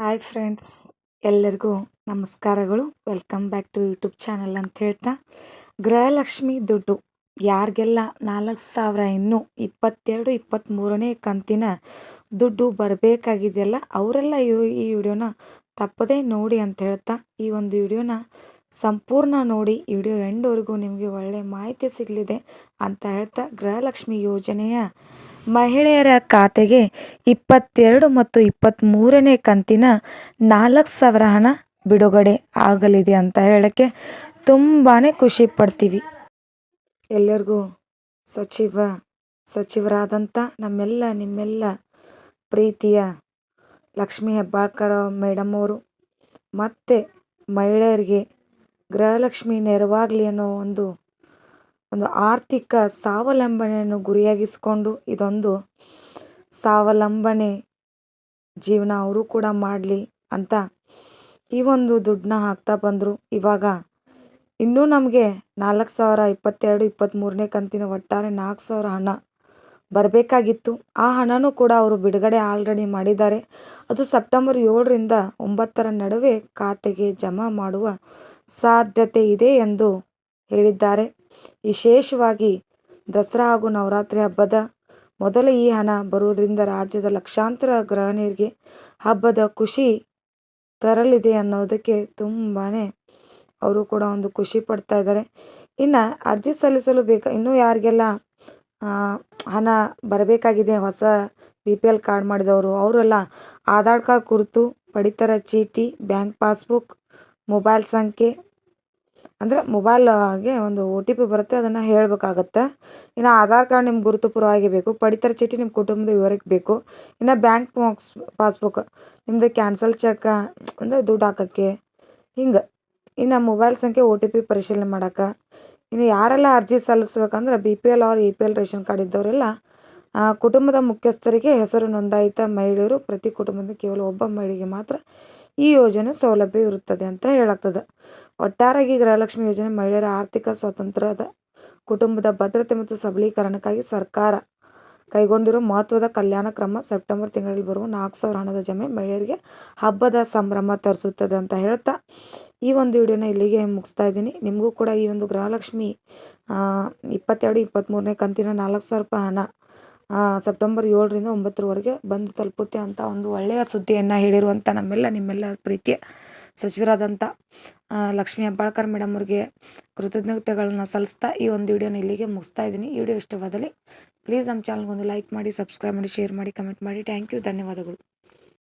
Hi friends, ಎಲ್ಲರಿಗೂ ನಮಸ್ಕಾರಗಳು. Welcome back to YouTube channel ಅಂತ ಹೇಳ್ತಾ, ಗೃಹಲಕ್ಷ್ಮಿ ದುಡ್ಡು ಯಾರಿಗೆಲ್ಲ 4,000 ಇನ್ನೂ 22-23ನೇ ಕಂತಿನ ದುಡ್ಡು ಬರಬೇಕಾಗಿದೆಯಲ್ಲ, ಅವರೆಲ್ಲ ಈ ವಿಡಿಯೋನ ತಪ್ಪದೇ ನೋಡಿ ಅಂತ ಹೇಳ್ತಾ, ಈ ಒಂದು ವಿಡಿಯೋನ ಸಂಪೂರ್ಣ ನೋಡಿ. ವಿಡಿಯೋ ಎಂಡ್ವರೆಗೂ ನಿಮಗೆ ಒಳ್ಳೆ ಮಾಹಿತಿ ಸಿಗಲಿದೆ ಅಂತ ಹೇಳ್ತಾ, ಗೃಹಲಕ್ಷ್ಮಿ ಯೋಜನೆಯ ಮಹಿಳೆಯರ ಖಾತೆಗೆ 22 ಮತ್ತು 23ನೇ ಕಂತಿನ 4,000 ಹಣ ಬಿಡುಗಡೆ ಆಗಲಿದೆ ಅಂತ ಹೇಳಕ್ಕೆ ತುಂಬಾ ಖುಷಿ ಪಡ್ತೀವಿ. ಎಲ್ಲರಿಗೂ ಸಚಿವರಾದಂಥ ನಿಮ್ಮೆಲ್ಲ ಪ್ರೀತಿಯ ಲಕ್ಷ್ಮೀ ಹೆಬ್ಬಾಳ್ಕರ್ ಮೇಡಮ್ ಅವರು ಮತ್ತು ಮಹಿಳೆಯರಿಗೆ ಗೃಹಲಕ್ಷ್ಮಿ ನೆರವಾಗಲಿ ಅನ್ನೋ ಒಂದು ಆರ್ಥಿಕ ಸ್ವಾವಲಂಬನೆಯನ್ನು ಗುರಿಯಾಗಿಸ್ಕೊಂಡು ಇದೊಂದು ಸ್ವಾವಲಂಬನೆ ಜೀವನ ಅವರು ಕೂಡ ಮಾಡಲಿ ಅಂತ ಈ ಒಂದು ದುಡ್ಡನ್ನ ಹಾಕ್ತಾ ಬಂದರು. ಇವಾಗ ಇನ್ನೂ ನಮಗೆ 4,000 22-23ನೇ ಕಂತಿನ ಒಟ್ಟಾರೆ 4,000 ಹಣ ಬರಬೇಕಾಗಿತ್ತು. ಆ ಹಣನೂ ಕೂಡ ಅವರು ಬಿಡುಗಡೆ ಆಲ್ರೆಡಿ ಮಾಡಿದ್ದಾರೆ. ಅದು ಸೆಪ್ಟೆಂಬರ್ 7ರಿಂದ 9ರ ನಡುವೆ ಖಾತೆಗೆ ಜಮಾ ಮಾಡುವ ಸಾಧ್ಯತೆ ಇದೆ ಎಂದು ಹೇಳಿದ್ದಾರೆ. ವಿಶೇಷವಾಗಿ ದಸರಾ ಹಾಗೂ ನವರಾತ್ರಿ ಹಬ್ಬದ ಮೊದಲು ಈ ಹಣ ಬರುವುದರಿಂದ ರಾಜ್ಯದ ಲಕ್ಷಾಂತರ ಗೃಹಿಣಿಯರಿಗೆ ಹಬ್ಬದ ಖುಷಿ ತರಲಿದೆ ಅನ್ನೋದಕ್ಕೆ ತುಂಬಾ ಅವರು ಕೂಡ ಒಂದು ಖುಷಿ ಪಡ್ತಾ ಇದ್ದಾರೆ. ಇನ್ನು ಅರ್ಜಿ ಸಲ್ಲಿಸಲು ಇನ್ನೂ ಯಾರಿಗೆಲ್ಲ ಹಣ ಬರಬೇಕಾಗಿದೆ, ಹೊಸ BPL ಕಾರ್ಡ್ ಮಾಡಿದವರು, ಅವರೆಲ್ಲ ಆಧಾರ್ ಕಾರ್ಡ್ ಕುರಿತು ಪಡಿತರ ಚೀಟಿ, ಬ್ಯಾಂಕ್ ಪಾಸ್ಬುಕ್, ಮೊಬೈಲ್ ಸಂಖ್ಯೆ ಅಂದರೆ ಮೊಬೈಲ್ಗೆ ಒಂದು OTP ಬರುತ್ತೆ, ಅದನ್ನು ಹೇಳಬೇಕಾಗತ್ತೆ. ಇನ್ನು ಆಧಾರ್ ಕಾರ್ಡ್ ನಿಮ್ಮ ಗುರುತು ಪುರಾವೆಗೆ ಬೇಕು, ಪಡಿತರ ಚೀಟಿ ನಿಮ್ಮ ಕುಟುಂಬದ ವಿವರಕ್ಕೆ ಬೇಕು, ಇನ್ನು ಬ್ಯಾಂಕ್ ಪಾಸ್ಬುಕ್ ನಿಮ್ಮದು ಕ್ಯಾನ್ಸಲ್ ಚೆಕ್ ಅಂದರೆ ದುಡ್ಡು ಹಾಕೋಕ್ಕೆ, ಹಿಂಗೆ. ಇನ್ನು ಮೊಬೈಲ್ ಸಂಖ್ಯೆ OTP ಪರಿಶೀಲನೆ ಮಾಡೋಕೆ. ಇನ್ನು ಯಾರೆಲ್ಲ ಅರ್ಜಿ ಸಲ್ಲಿಸ್ಬೇಕಂದ್ರೆ BPL ಅವ್ರು APL ರೇಷನ್ ಕಾರ್ಡ್ ಇದ್ದವರೆಲ್ಲ ಕುಟುಂಬದ ಮುಖ್ಯಸ್ಥರಿಗೆ ಹೆಸರು ನೋಂದಾಯಿತ ಮಹಿಳೆಯರು, ಪ್ರತಿ ಕುಟುಂಬದ ಕೇವಲ ಒಬ್ಬ ಮಹಿಳೆಗೆ ಮಾತ್ರ ಈ ಯೋಜನೆ ಸೌಲಭ್ಯ ಇರುತ್ತದೆ ಅಂತ ಹೇಳಾಗ್ತದೆ. ಒಟ್ಟಾರೆಯಾಗಿ ಗೃಹಲಕ್ಷ್ಮಿ ಯೋಜನೆ ಮಹಿಳೆಯರ ಆರ್ಥಿಕ ಸ್ವಾತಂತ್ರ್ಯದ, ಕುಟುಂಬದ ಭದ್ರತೆ ಮತ್ತು ಸಬಲೀಕರಣಕ್ಕಾಗಿ ಸರ್ಕಾರ ಕೈಗೊಂಡಿರೋ ಮಹತ್ವದ ಕಲ್ಯಾಣ ಕ್ರಮ. ಸೆಪ್ಟೆಂಬರ್ ತಿಂಗಳಲ್ಲಿ ಬರುವ 4,000 ಹಣದ ಜಮೆ ಮಹಿಳೆಯರಿಗೆ ಹಬ್ಬದ ಸಂಭ್ರಮ ತರಿಸುತ್ತದೆ ಅಂತ ಹೇಳ್ತಾ ಈ ಒಂದು ವಿಡಿಯೋನ ಇಲ್ಲಿಗೆ ಮುಗಿಸ್ತಾ ಇದ್ದೀನಿ. ನಿಮಗೂ ಕೂಡ ಈ ಒಂದು ಗೃಹಲಕ್ಷ್ಮಿ 22-23ನೇ ಕಂತಿನ 4,000 ರೂಪಾಯಿ ಹಣ ಸೆಪ್ಟೆಂಬರ್ 7ರಿಂದ 9ರವರೆಗೆ ಬಂದು ತಲುಪುತ್ತೆ ಅಂತ ಒಂದು ಒಳ್ಳೆಯ ಸುದ್ದಿಯನ್ನು ಹೇಳಿರುವಂಥ ನಿಮ್ಮೆಲ್ಲ ಪ್ರೀತಿಯ ಸಚಿವರಾದಂಥ ಲಕ್ಷ್ಮೀ ಹೆಬ್ಬಾಳ್ಕರ್ ಮೇಡಮ್ ಅವ್ರಿಗೆ ಕೃತಜ್ಞತೆಗಳನ್ನ ಸಲ್ಲಿಸ್ತಾ ಈ ಒಂದು ವಿಡಿಯೋನ ಇಲ್ಲಿಗೆ ಮುಗಿಸ್ತಾ ಇದ್ದೀನಿ. ಈ ವಿಡಿಯೋ ಇಷ್ಟವಾದಲ್ಲಿ ಪ್ಲೀಸ್ ನಮ್ಮ ಚಾನಲ್ಗೊಂದು ಲೈಕ್ ಮಾಡಿ, ಸಬ್ಸ್ಕ್ರೈಬ್ ಮಾಡಿ, ಶೇರ್ ಮಾಡಿ, ಕಮೆಂಟ್ ಮಾಡಿ. ಥ್ಯಾಂಕ್ ಯು, ಧನ್ಯವಾದಗಳು.